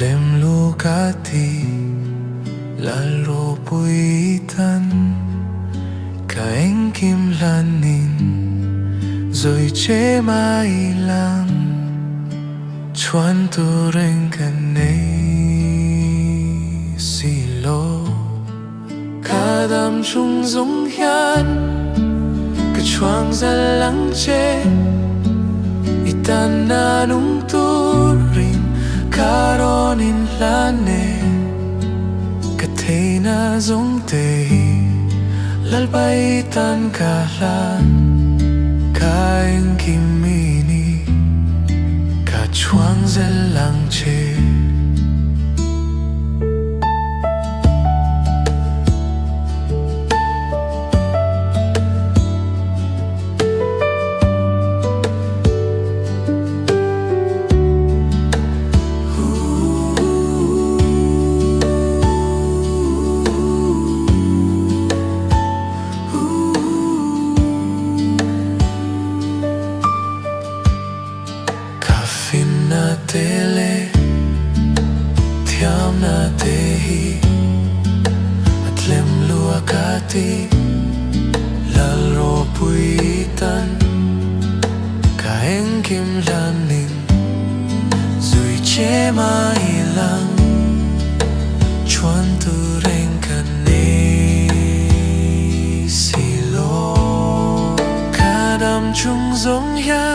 lem lu cả ti là lô bụi tan cả anh kim lan nín rồi chế mai lang chuan tu reng kan nei si lo cả đam chung giống hian cái choang ra lắng chế itan na nung tu rin karonin lane kathena giống te lalbai tan ka lan kain kimini ka chuang ra lắng chế na tele thiam na te hi atlem lua kati lal ro pui tan ka eng kim lan nin zui che mai lang chuan tu reng kan ne si lo ka dam chung zong ya